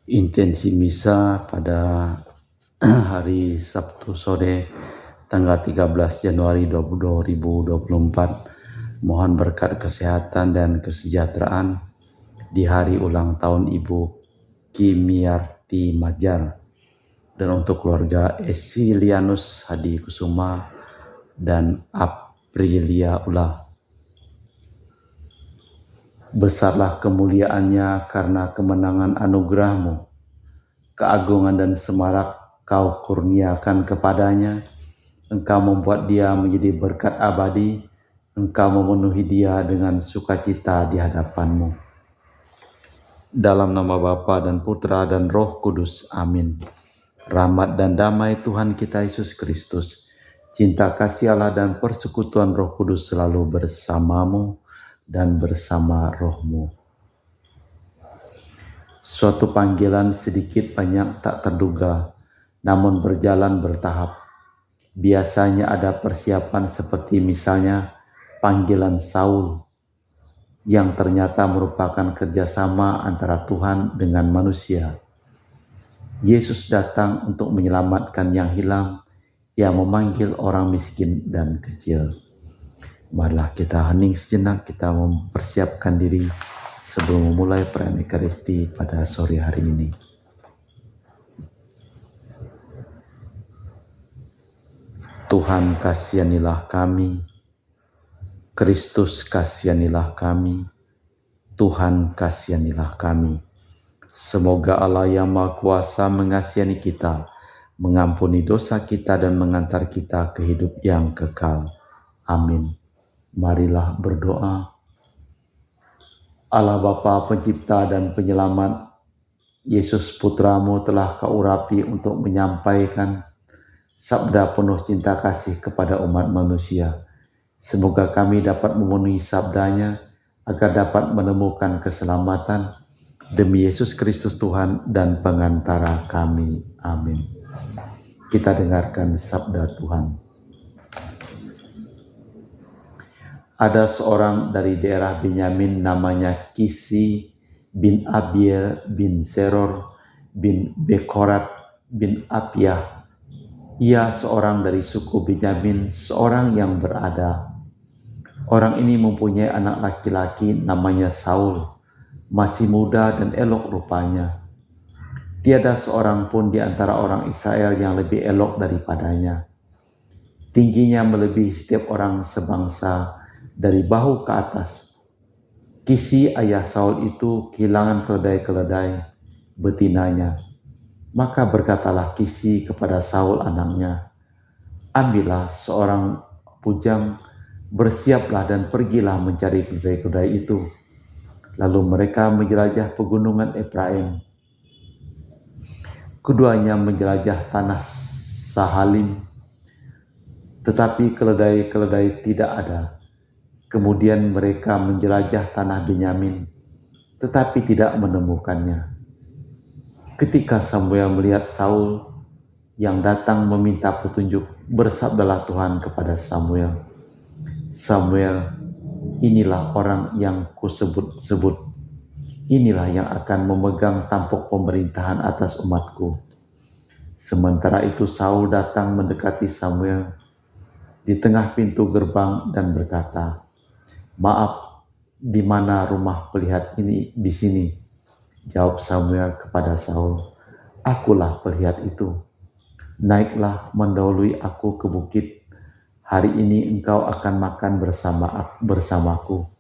Intensi misa pada hari Sabtu sore tanggal 13 Januari 2024. Mohon berkat kesehatan dan kesejahteraan di hari ulang tahun Ibu Kimiarti Majar, dan untuk keluarga Esilianus Hadi Kusuma dan Aprilia Ulah. Besarlah kemuliaannya karena kemenangan anugerah-Mu, keagungan dan semarak Kau kurniakan kepadanya. Engkau membuat dia menjadi berkat abadi. Engkau memenuhi dia dengan sukacita di hadapan-Mu. Dalam nama Bapa dan Putra dan Roh Kudus. Amin. Rahmat dan damai Tuhan kita Yesus Kristus, cinta kasih Allah dan persekutuan Roh Kudus selalu bersamamu dan bersama rohmu. Suatu panggilan sedikit banyak tak terduga, namun berjalan bertahap. Biasanya ada persiapan seperti misalnya panggilan Saul, yang ternyata merupakan kerjasama antara Tuhan dengan manusia. Yesus datang untuk menyelamatkan yang hilang, yang memanggil orang miskin dan kecil. Marilah kita hening sejenak, kita mempersiapkan diri sebelum memulai perayaan Ekaristi pada sore hari ini. Tuhan kasihanilah kami, Kristus kasihanilah kami, Tuhan kasihanilah kami. Semoga Allah yang Maha Kuasa mengasihani kita, mengampuni dosa kita dan mengantar kita ke hidup yang kekal. Amin. Marilah berdoa. Allah Bapa Pencipta dan Penyelamat, Yesus Putra-Mu telah Kau urapi untuk menyampaikan sabda penuh cinta kasih kepada umat manusia. Semoga kami dapat memenuhi sabdanya agar dapat menemukan keselamatan demi Yesus Kristus Tuhan dan pengantara kami. Amin. Kita dengarkan sabda Tuhan. Ada seorang dari daerah Benyamin namanya Kisi bin Abiel bin Seror bin Bekorat bin Apiah. Ia seorang dari suku Benyamin, seorang yang berada. Orang ini mempunyai anak laki-laki namanya Saul, masih muda dan elok rupanya. Tiada seorang pun di antara orang Israel yang lebih elok daripadanya. Tingginya melebihi setiap orang sebangsa dari bahu ke atas. Kisi ayah Saul itu kehilangan keledai-keledai betinanya. Maka berkatalah Kisi kepada Saul anaknya, ambillah seorang bujang, bersiaplah dan pergilah mencari keledai-keledai itu. Lalu mereka menjelajah pegunungan Efraim. Keduanya menjelajah tanah Sahalim, tetapi keledai-keledai tidak ada. Kemudian mereka menjelajah tanah Benyamin, tetapi tidak menemukannya. Ketika Samuel melihat Saul yang datang meminta petunjuk, bersabdalah Tuhan kepada Samuel, Samuel, inilah orang yang kusebut-sebut. Inilah yang akan memegang tampuk pemerintahan atas umatku. Sementara itu Saul datang mendekati Samuel di tengah pintu gerbang dan berkata, maaf, di mana rumah pelihat ini di sini? Jawab Samuel kepada Saul, akulah pelihat itu. Naiklah mendahului aku ke bukit. Hari ini engkau akan makan bersamaku.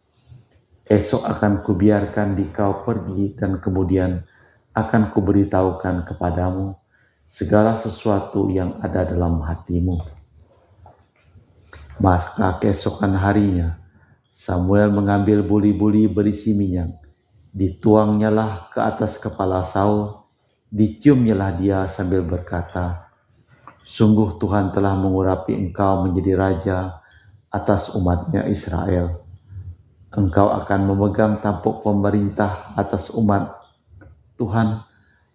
Esok akan kubiarkan kau pergi dan kemudian akan kuberitahukan kepadamu segala sesuatu yang ada dalam hatimu. Maka keesokan harinya Samuel mengambil buli-buli berisi minyak, dituangnyalah ke atas kepala Saul, diciumnyalah dia sambil berkata, sungguh Tuhan telah mengurapi engkau menjadi raja atas umatnya Israel. Engkau akan memegang tampuk pemerintah atas umat Tuhan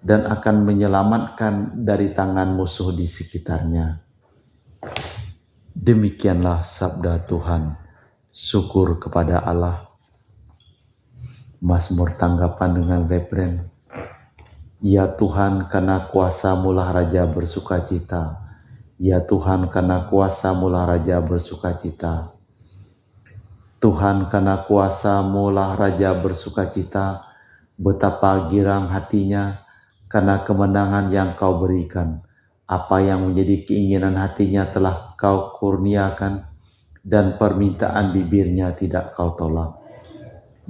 dan akan menyelamatkan dari tangan musuh di sekitarnya. Demikianlah sabda Tuhan. Syukur kepada Allah. Mazmur tanggapan dengan referen. Ya Tuhan, karena kuasa-Mu lah Raja bersukacita. Ya Tuhan, karena kuasa-Mu lah Raja bersukacita. Tuhan, karena kuasa-Mu lah Raja bersukacita. Betapa girang hatinya karena kemenangan yang Kau berikan. Apa yang menjadi keinginan hatinya telah Kau kurniakan, dan permintaan bibirnya tidak Kau tolak.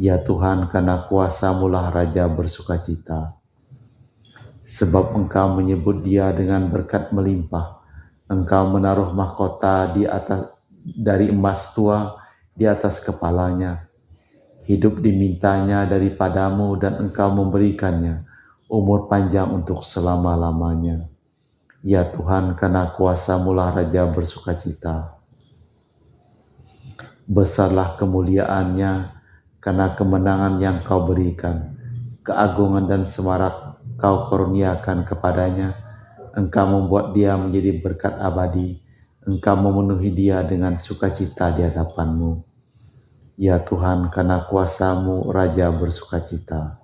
Ya Tuhan, karena kuasa-Mu lah Raja bersukacita. Sebab Engkau menyebut dia dengan berkat melimpah. Engkau menaruh mahkota di atas dari emas tua di atas kepalanya. Hidup dimintanya daripadamu dan Engkau memberikannya umur panjang untuk selama-lamanya. Ya Tuhan, karena kuasa-Mu lah Raja bersukacita. Besarlah kemuliaannya karena kemenangan yang Kau berikan. Keagungan dan semarak Kau kurniakan kepadanya. Engkau membuat dia menjadi berkat abadi. Engkau memenuhi dia dengan sukacita di hadapan-Mu. Ya Tuhan, karena kuasa-Mu Raja bersukacita.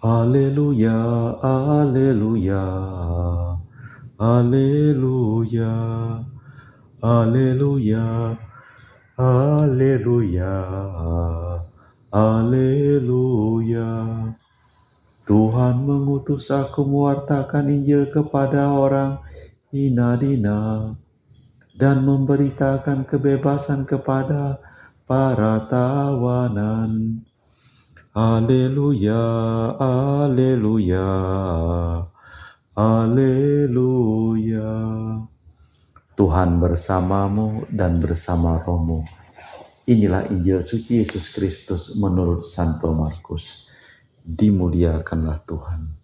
Haleluya, haleluya, haleluya, haleluya, haleluya, haleluya. Tuhan mengutus aku mewartakan Injil kepada orang hina-dina dan memberitakan kebebasan kepada para tawanan. Haleluya, haleluya, haleluya. Tuhan bersamamu dan bersama rohmu. Inilah Injil suci Yesus Kristus menurut Santo Markus. Dimuliakanlah Tuhan.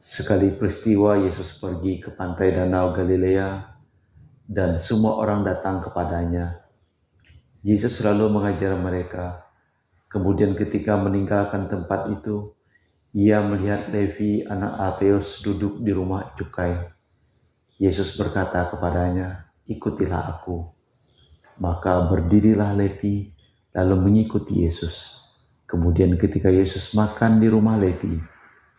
Sekali peristiwa Yesus pergi ke pantai danau Galilea dan semua orang datang kepadanya. Yesus selalu mengajar mereka. Kemudian ketika meninggalkan tempat itu, Ia melihat Levi anak Alfeus duduk di rumah cukai. Yesus berkata kepadanya, "Ikutilah aku." Maka berdirilah Levi lalu mengikuti Yesus. Kemudian ketika Yesus makan di rumah Levi,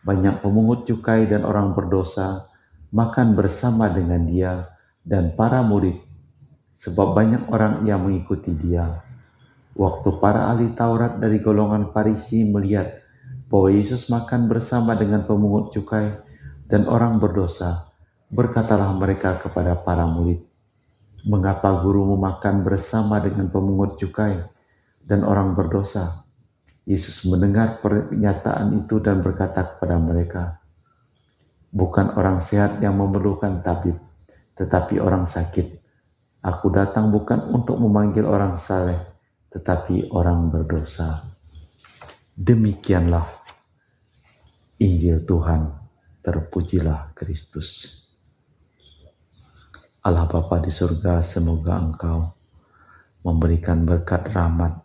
banyak pemungut cukai dan orang berdosa makan bersama dengan dia dan para murid, sebab banyak orang yang mengikuti dia. Waktu para ahli Taurat dari golongan Farisi melihat bahwa Yesus makan bersama dengan pemungut cukai dan orang berdosa, berkatalah mereka kepada para murid, "Mengapa gurumu makan bersama dengan pemungut cukai dan orang berdosa?" Yesus mendengar pernyataan itu dan berkata kepada mereka, "Bukan orang sehat yang memerlukan tabib, tetapi orang sakit. Aku datang bukan untuk memanggil orang saleh, tetapi orang berdosa." Demikianlah Injil Tuhan. Terpujilah Kristus. Allah Bapa di surga, semoga Engkau memberikan berkat rahmat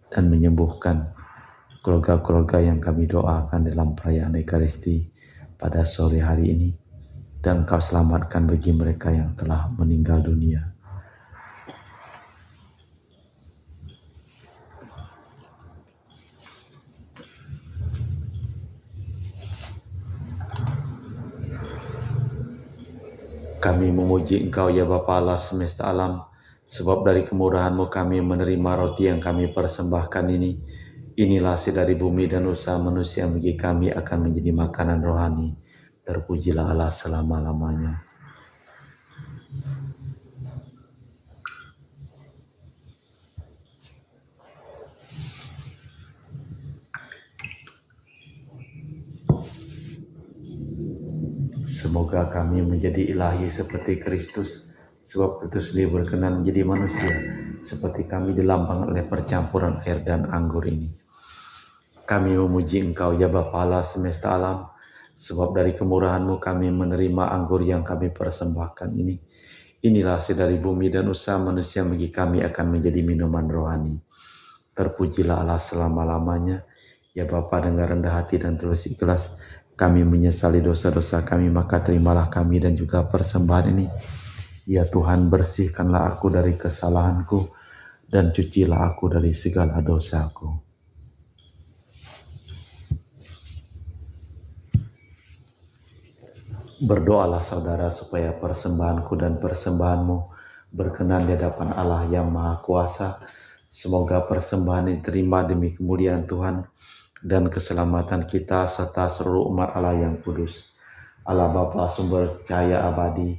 dan menyembuhkan keluarga-keluarga yang kami doakan dalam perayaan Ekaristi pada sore hari ini, dan Engkau selamatkan bagi mereka yang telah meninggal dunia. Kami memuji Engkau ya Bapa Allah semesta alam, sebab dari kemurahan-Mu kami menerima roti yang kami persembahkan ini. Inilah hasil dari bumi dan usaha manusia bagi kami akan menjadi makanan rohani. Terpujilah Allah selama-lamanya. Semoga kami menjadi ilahi seperti Kristus, sebab Kristus sendiri berkenan menjadi manusia, seperti kami dilambang oleh percampuran air dan anggur ini. Kami memuji Engkau ya Bapa Allah semesta alam, sebab dari kemurahan-Mu kami menerima anggur yang kami persembahkan ini. Inilah hasil dari bumi dan usaha manusia bagi kami akan menjadi minuman rohani. Terpujilah Allah selama-lamanya. Ya Bapa, dengan rendah hati dan tulus ikhlas, kami menyesali dosa-dosa kami, maka terimalah kami dan juga persembahan ini. Ya Tuhan, bersihkanlah aku dari kesalahanku dan cucilah aku dari segala dosaku. Berdoalah saudara supaya persembahanku dan persembahanmu berkenan di hadapan Allah yang Maha Kuasa. Semoga persembahan diterima demi kemuliaan Tuhan dan keselamatan kita serta seluruh umat Allah yang kudus. Allah Bapa sumber cahaya abadi,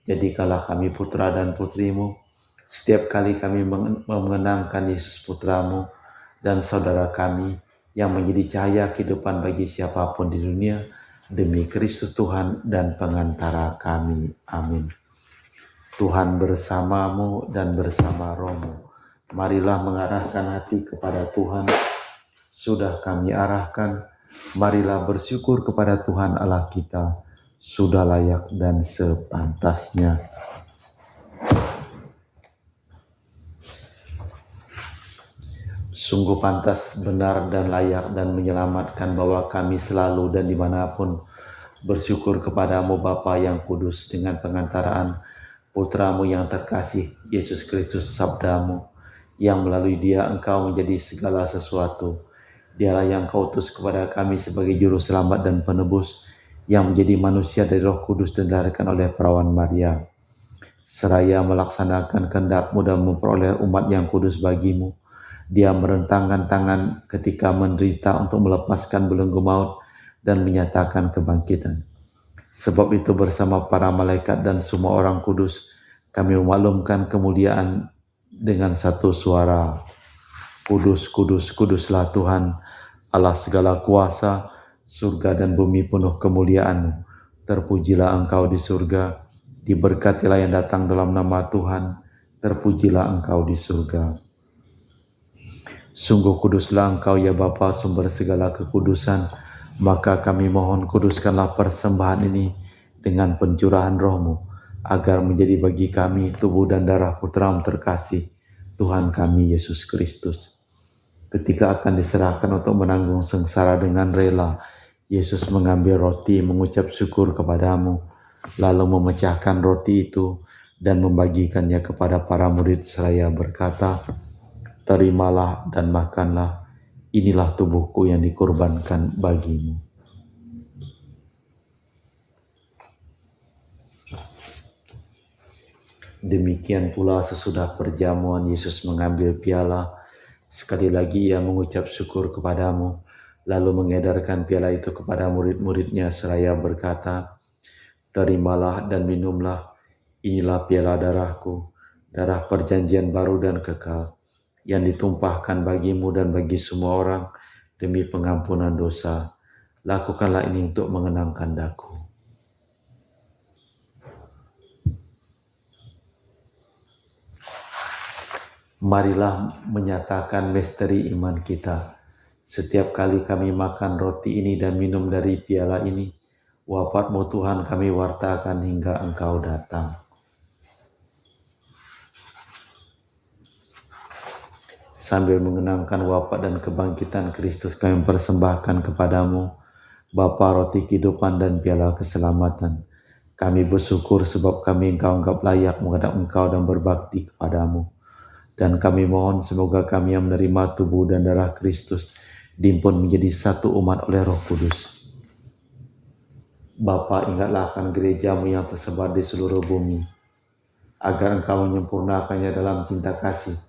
jadikanlah kami putra dan putrimu. Setiap kali kami mengenangkan Yesus putramu dan saudara kami yang menjadi cahaya kehidupan bagi siapapun di dunia, demi Kristus Tuhan dan pengantara kami. Amin. Tuhan bersamamu dan bersama rohmu. Marilah mengarahkan hati kepada Tuhan. Sudah kami arahkan, marilah bersyukur kepada Tuhan Allah kita. Sudah layak dan sepantasnya. Sungguh pantas, benar dan layak dan menyelamatkan bahwa kami selalu dan dimanapun bersyukur kepadamu Bapa yang kudus dengan pengantaraan Putramu yang terkasih, Yesus Kristus sabdamu, yang melalui Dia engkau menjadi segala sesuatu. Dialah yang kau utus kepada kami sebagai juru selamat dan penebus, yang menjadi manusia dari Roh Kudus dan dilahirkan oleh perawan Maria. Seraya melaksanakan kehendak-Mu dan memperoleh umat yang kudus bagimu, Dia merentangkan tangan ketika menderita untuk melepaskan belenggu maut dan menyatakan kebangkitan. Sebab itu bersama para malaikat dan semua orang kudus, kami memaklumkan kemuliaan dengan satu suara. Kudus, kudus, kuduslah Tuhan, Allah segala kuasa, surga dan bumi penuh kemuliaan-Mu. Terpujilah Engkau di surga, diberkatilah yang datang dalam nama Tuhan, terpujilah Engkau di surga. Sungguh kuduslah Engkau ya Bapa, sumber segala kekudusan, maka kami mohon kuduskanlah persembahan ini dengan pencurahan Roh-Mu, agar menjadi bagi kami tubuh dan darah Putra-Mu terkasih, Tuhan kami Yesus Kristus. Ketika akan diserahkan untuk menanggung sengsara dengan rela, Yesus mengambil roti, mengucap syukur kepadamu, lalu memecahkan roti itu dan membagikannya kepada para murid seraya berkata, "Terimalah dan makanlah, inilah tubuhku yang dikorbankan bagimu." Demikian pula sesudah perjamuan Yesus mengambil piala. Sekali lagi ia mengucap syukur kepadamu, lalu mengedarkan piala itu kepada murid-muridnya seraya berkata, "Terimalah dan minumlah, inilah piala darahku, darah perjanjian baru dan kekal, yang ditumpahkan bagimu dan bagi semua orang demi pengampunan dosa. Lakukanlah ini untuk mengenangkan Daku." Marilah menyatakan misteri iman kita. Setiap kali kami makan roti ini dan minum dari piala ini, wafat-Mu Tuhan kami wartakan hingga Engkau datang. Sambil mengenangkan wafat dan kebangkitan Kristus, kami persembahkan kepadamu Bapa roti kehidupan dan piala keselamatan. Kami bersyukur sebab kami Engkau anggap layak menghadap Engkau dan berbakti kepadamu. Dan kami mohon semoga kami yang menerima tubuh dan darah Kristus dihimpun menjadi satu umat oleh Roh Kudus. Bapa, ingatlah akan gereja-Mu yang tersebar di seluruh bumi, agar Engkau menyempurnakannya dalam cinta kasih,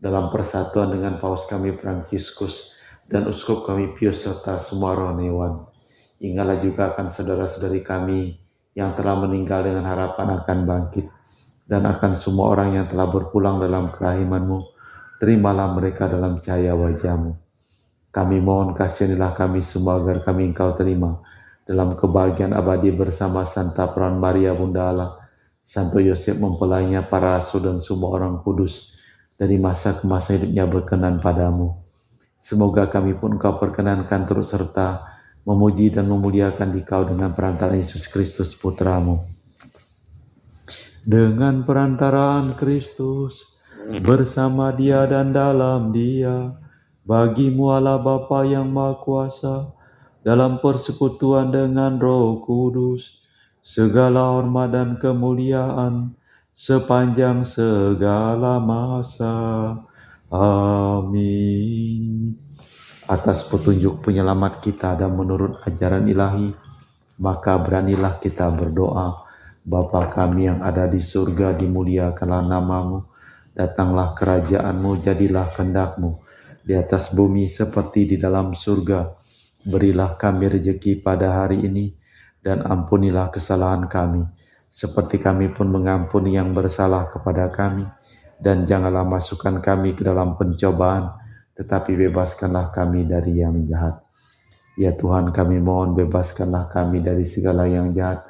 dalam persatuan dengan Paus kami Fransiskus dan Uskup kami Pius serta semua rohaniwan. Ingatlah juga akan saudara-saudari kami yang telah meninggal dengan harapan akan bangkit, dan akan semua orang yang telah berpulang dalam kerahiman-Mu. Terimalah mereka dalam cahaya wajah-Mu. Kami mohon kasihanilah kami semua agar kami Engkau terima dalam kebahagiaan abadi bersama Santa Perawan Maria Bunda Allah, Santo Yosef mempelainya, para rasul dan semua orang kudus, dari masa ke masa hidupnya berkenan padamu. Semoga kami pun Engkau perkenankan turut serta memuji dan memuliakan Dikau dengan perantaraan Yesus Kristus Putra-Mu. Dengan perantaraan Kristus, bersama Dia dan dalam Dia, bagi-Mu Allah Bapa yang Maha Kuasa, dalam persekutuan dengan Roh Kudus, segala hormat dan kemuliaan sepanjang segala masa. Amin. Atas petunjuk penyelamat kita dan menurut ajaran ilahi, maka beranilah kita berdoa. Bapa kami yang ada di surga, dimuliakanlah namamu. Datanglah kerajaanmu, jadilah kehendak-Mu di atas bumi seperti di dalam surga. Berilah kami rejeki pada hari ini, dan ampunilah kesalahan kami, seperti kami pun mengampuni yang bersalah kepada kami. Dan janganlah masukkan kami ke dalam pencobaan, tetapi bebaskanlah kami dari yang jahat. Ya Tuhan, kami mohon bebaskanlah kami dari segala yang jahat.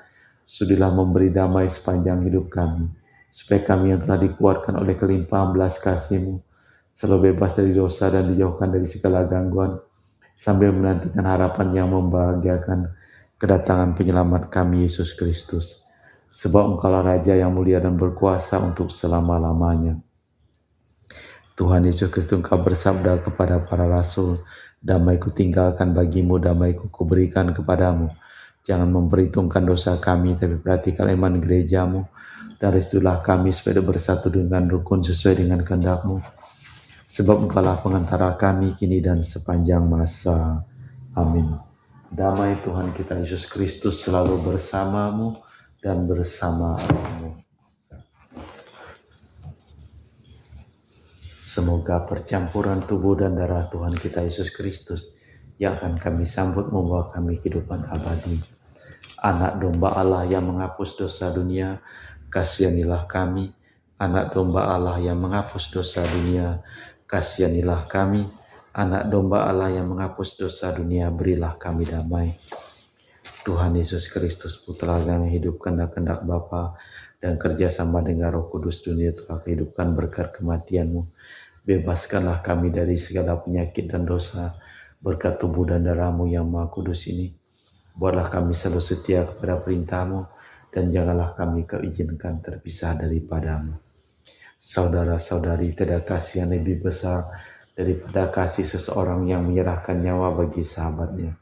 Sudilah memberi damai sepanjang hidup kami, supaya kami yang telah dikuatkan oleh kelimpahan belas kasih-Mu, selalu bebas dari dosa dan dijauhkan dari segala gangguan, sambil menantikan harapan yang membahagiakan kedatangan penyelamat kami, Yesus Kristus. Sebab Engkaulah Raja yang mulia dan berkuasa untuk selama-lamanya. Tuhan Yesus Kristus, Engkau bersabda kepada para rasul, damai-Ku tinggalkan bagimu, damai-Ku kuberikan kepadamu. Jangan memperhitungkan dosa kami, tapi perhatikan iman gereja-Mu. Dan restulah kami supaya bersatu dengan rukun sesuai dengan kehendak-Mu. Sebab Engkaulah pengantara kami kini dan sepanjang masa. Amin. Damai Tuhan kita Yesus Kristus selalu bersamamu dan bersama rohmu. Semoga percampuran tubuh dan darah Tuhan kita Yesus Kristus yang akan kami sambut membawa kami kehidupan abadi. Anak domba Allah yang menghapus dosa dunia, kasihanilah kami. Anak domba Allah yang menghapus dosa dunia, kasihanilah kami. Anak domba Allah yang menghapus dosa dunia, berilah kami damai. Tuhan Yesus Kristus, Putra yang menghidupkan kehendak Bapa dan kerjasama dengan Roh Kudus, dunia telah kehidupkan berkat kematian-Mu. Bebaskanlah kami dari segala penyakit dan dosa berkat tubuh dan darah-Mu yang Maha Kudus ini. Buatlah kami selalu setia kepada perintah-Mu, dan janganlah kami Kau izinkan terpisah daripada-Mu. Saudara-saudari, tiada kasih yang lebih besar daripada kasih seseorang yang menyerahkan nyawa bagi sahabatnya.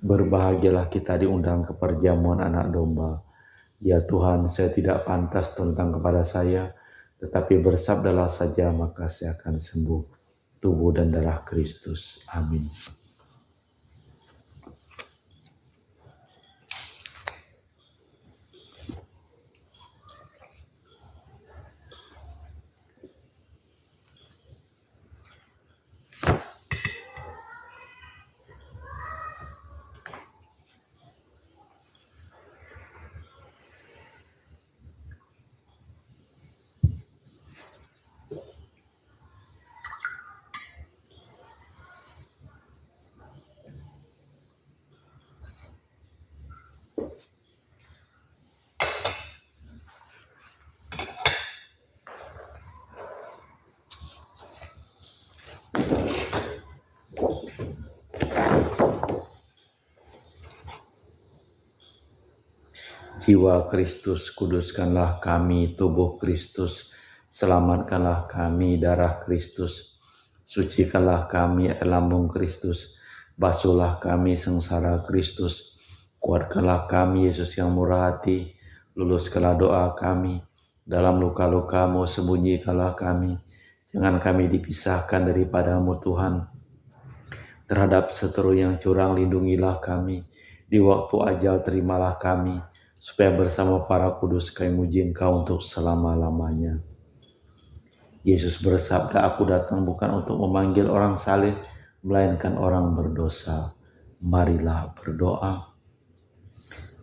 Berbahagialah kita diundang ke perjamuan anak domba. Ya Tuhan, saya tidak pantas tentang kepada saya, tetapi bersabdalah saja maka saya akan sembuh. Tubuh dan darah Kristus. Amin. Jiwa Kristus, kuduskanlah kami. Tubuh Kristus, selamatkanlah kami. Darah Kristus, sucikanlah kami. Lambung Kristus, basuhlah kami. Sengsara Kristus, kuatkanlah kami. Yesus yang murah hati, luluskanlah doa kami. Dalam luka-luka-Mu sembunyikanlah kami. Jangan kami dipisahkan daripada-Mu Tuhan. Terhadap seteru yang curang lindungilah kami. Di waktu ajal terimalah kami, supaya bersama para kudus kami muji Engkau untuk selama-lamanya. Yesus bersabda, Aku datang bukan untuk memanggil orang saleh, melainkan orang berdosa. Marilah berdoa.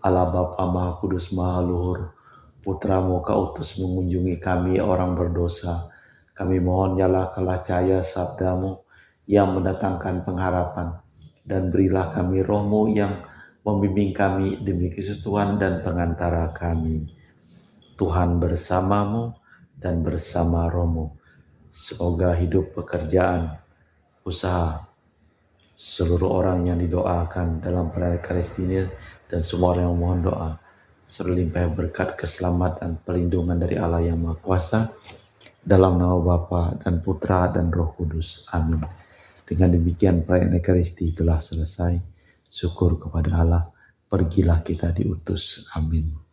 Allah Bapa Maha Kudus Maha Luhur, Putra-Mu Kau utus mengunjungi kami orang berdosa. Kami mohon nyalakanlah cahaya sabda-Mu yang mendatangkan pengharapan, dan berilah kami Roh-Mu yang membimbing kami demi Kristus Tuhan dan pengantara kami. Tuhan bersamamu dan bersama Roh-Mu. Semoga hidup, pekerjaan, usaha, seluruh orang yang didoakan dalam perayaan Ekaristi dan semua orang yang memohon doa, serlimpah berkat keselamatan perlindungan dari Allah yang Maha Kuasa, dalam nama Bapa dan Putra dan Roh Kudus. Amin. Dengan demikian perayaan Ekaristi telah selesai. Syukur kepada Allah, pergilah kita diutus. Amin.